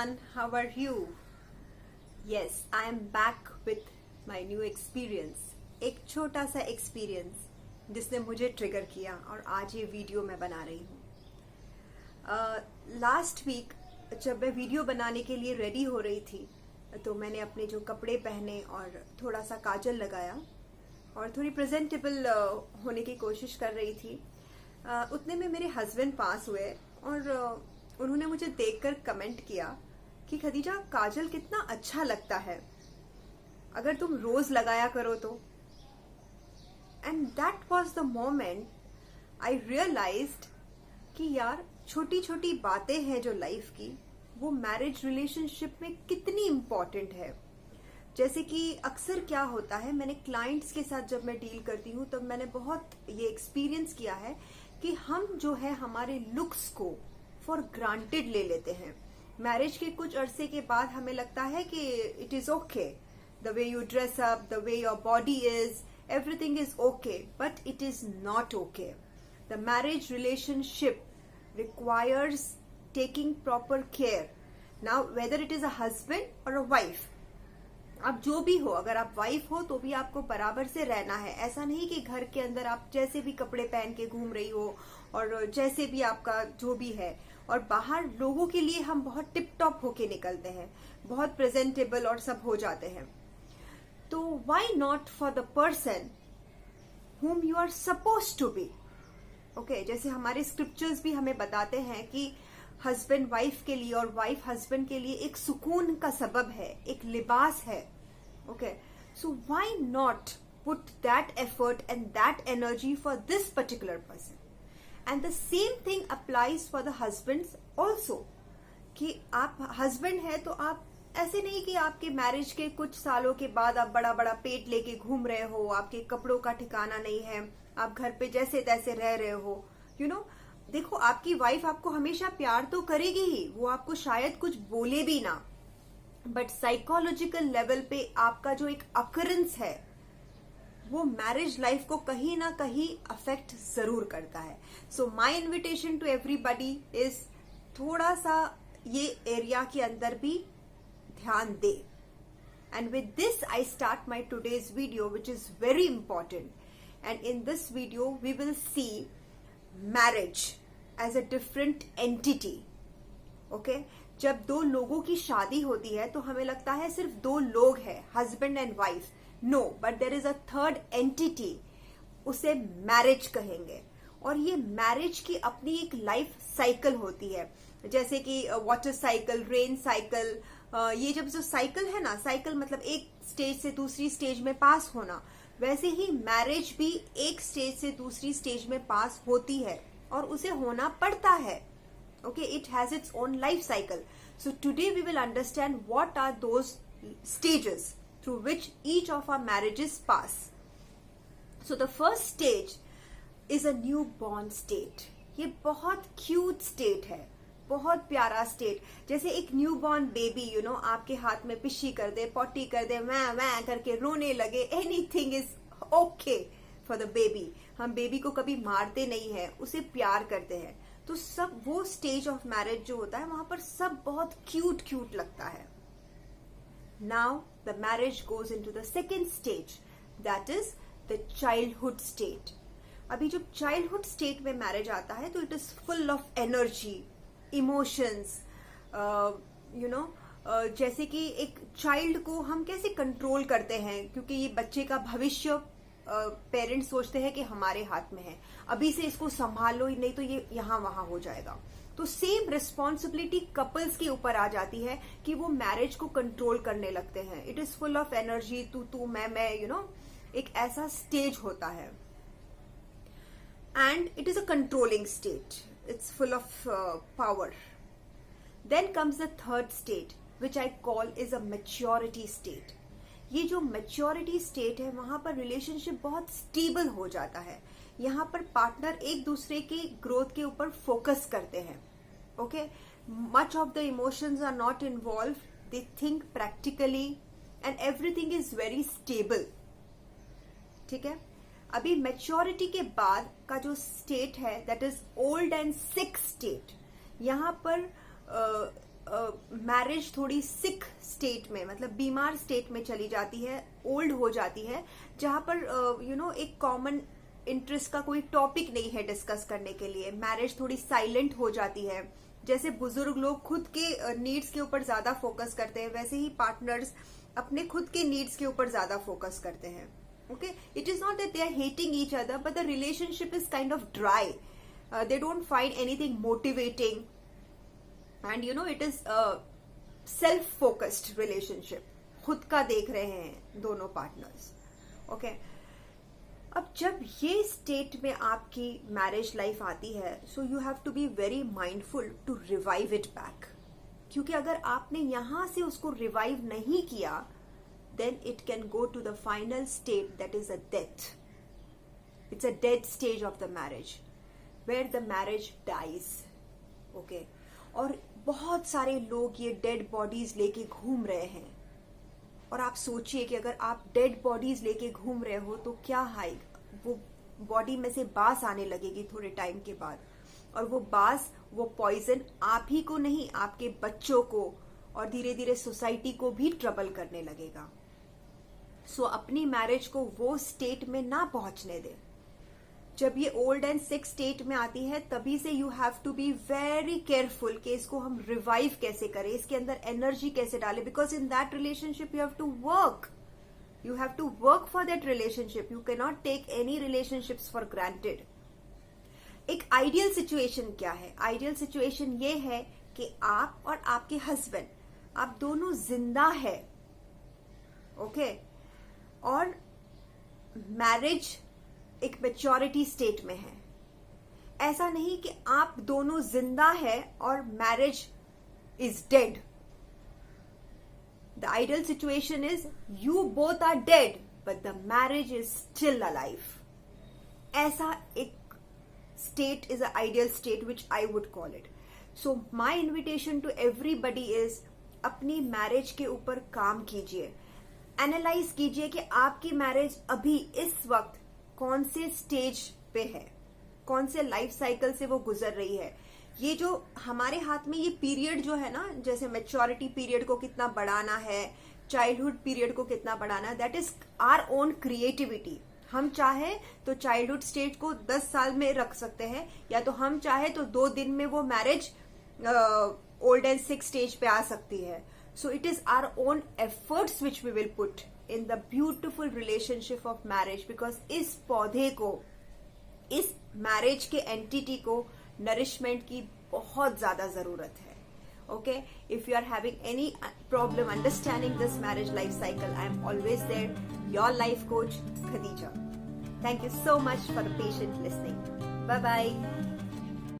everyone, how are you? Yes, I am back with my new experience. एक छोटा सा experience जिसने मुझे ट्रिगर किया और आज ये वीडियो मैं बना रही हूँ. लास्ट वीक जब मैं वीडियो बनाने के लिए रेडी हो रही थी तो मैंने अपने जो कपड़े पहने और थोड़ा सा काजल लगाया और थोड़ी प्रेजेंटेबल होने की कोशिश कर रही थी. उतने में मेरे हस्बैंड पास हुए और उन्होंने मुझे देखकर कमेंट किया कि खदीजा काजल कितना अच्छा लगता है, अगर तुम रोज लगाया करो तो. And that was the moment I realised कि यार छोटी छोटी बातें हैं जो लाइफ की, वो मैरिज रिलेशनशिप में कितनी इम्पोर्टेंट है. जैसे कि अक्सर क्या होता है, मैंने क्लाइंट्स के साथ जब मैं डील करती हूँ तब मैंने बहुत ये एक्सपीरियंस किया है कि हम जो है हमारे लुक्स को फॉर ग्रांटेड ले लेते हैं. मैरिज के कुछ अरसे के बाद हमें लगता है कि it is okay, the way you dress up, the way your body is, everything is okay, but it is not okay. The marriage relationship requires taking proper care. Now whether it is a husband or a wife, आप जो भी हो, अगर आप wife हो तो भी आपको बराबर से रहना है. ऐसा नहीं कि घर के अंदर आप जैसे भी कपड़े पहन के घूम रही हो और जैसे भी आपका जो भी है, और बाहर लोगों के लिए हम बहुत टिप टॉप होके निकलते हैं, बहुत प्रेजेंटेबल और सब हो जाते हैं. तो why not for the person whom you are supposed to be? Okay, जैसे हमारे स्क्रिप्चर्स भी हमें बताते हैं कि हस्बैंड वाइफ के लिए और वाइफ हस्बैंड के लिए एक सुकून का सबब है, एक लिबास है. Okay, so why not put that effort and that energy for this particular person? And the same thing applies for the husbands also. कि आप हस्बैंड है तो आप ऐसे नहीं कि आपके मैरिज के कुछ सालों के बाद आप बड़ा बड़ा पेट लेके घूम रहे हो, आपके कपड़ों का ठिकाना नहीं है, आप घर पे जैसे तैसे रह रहे हो. यू नो, देखो आपकी वाइफ आपको हमेशा प्यार तो करेगी ही, वो आपको शायद कुछ बोले भी ना, बट साइकोलॉजिकल लेवल पे आपका जो एक अकरेंस है वो मैरिज लाइफ को कहीं ना कहीं अफेक्ट जरूर करता है. So my invitation to everybody is थोड़ा सा ये एरिया के अंदर भी ध्यान दे. And with this I start my today's video, which is very important. And in this video we will see marriage as a different entity. Okay? जब दो लोगों की शादी होती है तो हमें लगता है सिर्फ दो लोग हैं, husband and wife. No, but there is a third entity. उसे मैरिज कहेंगे. और ये मैरिज की अपनी एक लाइफ साइकिल होती है, जैसे कि वाटर साइकिल, रेन साइकिल. ये जब जो साइकिल है ना, साइकिल मतलब एक स्टेज से दूसरी स्टेज में पास होना, वैसे ही मैरिज भी एक स्टेज से दूसरी स्टेज में पास होती है और उसे होना पड़ता है. Okay, it has its own life cycle. So today we will understand what are those stages through which each of our marriages pass. So the first stage is a new born state. ये बहुत cute state है, बहुत प्यारा state. जैसे एक new born baby, you know, आपके हाथ में पिशी कर दे, पॉटी कर दे, मैं करके रोने लगे, anything is okay for the baby. हम बेबी को कभी मारते नहीं है, उसे प्यार करते हैं. तो सब वो स्टेज ऑफ मैरिज जो होता है वहां पर सब बहुत क्यूट क्यूट लगता है. Now the marriage goes into the second stage, that is the childhood state. अभी जब चाइल्डहुड स्टेट में मैरिज आता है तो it is full of energy, emotions. You know, जैसे कि एक चाइल्ड को हम कैसे कंट्रोल करते हैं, क्योंकि ये बच्चे का भविष्य पेरेंट्स सोचते हैं कि हमारे हाथ में है, अभी से इसको संभालो, नहीं तो ये यहाँ वहां हो जाएगा. तो सेम रिस्पॉन्सिबिलिटी कपल्स के ऊपर आ जाती है कि वो मैरिज को कंट्रोल करने लगते हैं. It is full of energy, तू मैं, यू नो, एक ऐसा स्टेज होता है. And it is a controlling state. It's full of power. Then comes the third state, which I call is a maturity state. ये जो maturity state है वहां पर रिलेशनशिप बहुत स्टेबल हो जाता है. यहाँ पर पार्टनर एक दूसरे की ग्रोथ के ऊपर फोकस करते हैं. Okay, much of the emotions are not involve, they think practically and everything is very stable. ठीक है. अभी मैच्योरिटी के बाद का जो स्टेट है that is old and sick state. यहाँ पर मैरिज थोड़ी सिक स्टेट में, मतलब बीमार स्टेट में चली जाती है, ओल्ड हो जाती है, जहां पर एक कॉमन इंटरेस्ट का कोई टॉपिक नहीं है डिस्कस करने के लिए। मैरिज थोड़ी साइलेंट हो जाती है। जैसे बुजुर्ग लोग खुद के नीड्स के ऊपर ज्यादा फोकस करते हैं, वैसे ही पार्टनर्स अपने खुद के नीड्स के ऊपर ज्यादा फोकस करते हैं। Okay, it is not that they are hating each other, but the relationship is kind of dry. They don't find anything motivating, and it is a self-focused relationship. खुद का देख रहे हैं दोनों पार्टनर्स. ओके, अब जब ये स्टेट में आपकी मैरिज लाइफ आती है, so you have to be very mindful to revive it back. क्योंकि अगर आपने यहां से उसको रिवाइव नहीं किया, then it can go to the final state, that is a death. It's a dead stage of the marriage, where the marriage dies. Okay, और बहुत सारे लोग ये डेड बॉडीज लेके घूम रहे हैं. और आप सोचिए कि अगर आप डेड बॉडीज लेके घूम रहे हो तो क्या हाई, वो बॉडी में से बास आने लगेगी थोड़े टाइम के बाद, और वो बास, वो पॉइजन आप ही को नहीं, आपके बच्चों को और धीरे धीरे सोसाइटी को भी ट्रबल करने लगेगा. सो अपनी मैरिज को वो स्टेट में ना पहुंचने दे. जब ये ओल्ड एंड सिक स्टेट में आती है, तभी से you have to be very careful कि इसको हम रिवाइव कैसे करें, इसके अंदर एनर्जी कैसे डालें. Because in that relationship you have to work. You have to work for that relationship. You can not take any relationships for granted. एक आइडियल सिचुएशन क्या है? आइडियल सिचुएशन ये है कि आप और आपके हस्बैंड, आप दोनों जिंदा है. ओके, और मैरिज एक मैच्योरिटी स्टेट में है. ऐसा नहीं कि आप दोनों जिंदा है और marriage is dead. The ideal situation is you both are dead but the marriage is still alive. ऐसा एक state is a ideal state which I would call it. So my invitation to everybody is, अपनी marriage के ऊपर काम कीजिए. Analyse कीजिए कि आपकी मैरिज अभी इस वक्त कौन से स्टेज पे है, कौन से लाइफ साइकिल से वो गुजर रही है. ये जो हमारे हाथ में ये पीरियड जो है ना, जैसे मैच्योरिटी पीरियड को कितना बढ़ाना है, चाइल्डहुड पीरियड को कितना बढ़ाना है, that is our own creativity. हम चाहे तो चाइल्डहुड स्टेज को 10 साल में रख सकते हैं, या तो हम चाहे तो 2 दिन में वो marriage old and sick stage पे आ सकती है. So it is our own efforts which we will put in the beautiful relationship of marriage, because इस पौधे को, इस मैरिज के एंटिटी को नरिशमेंट की बहुत ज्यादा जरूरत है. Okay, if you are having any problem understanding this marriage life cycle, I am always there, your life coach Khadija. Thank you so much for the patient listening. Bye bye.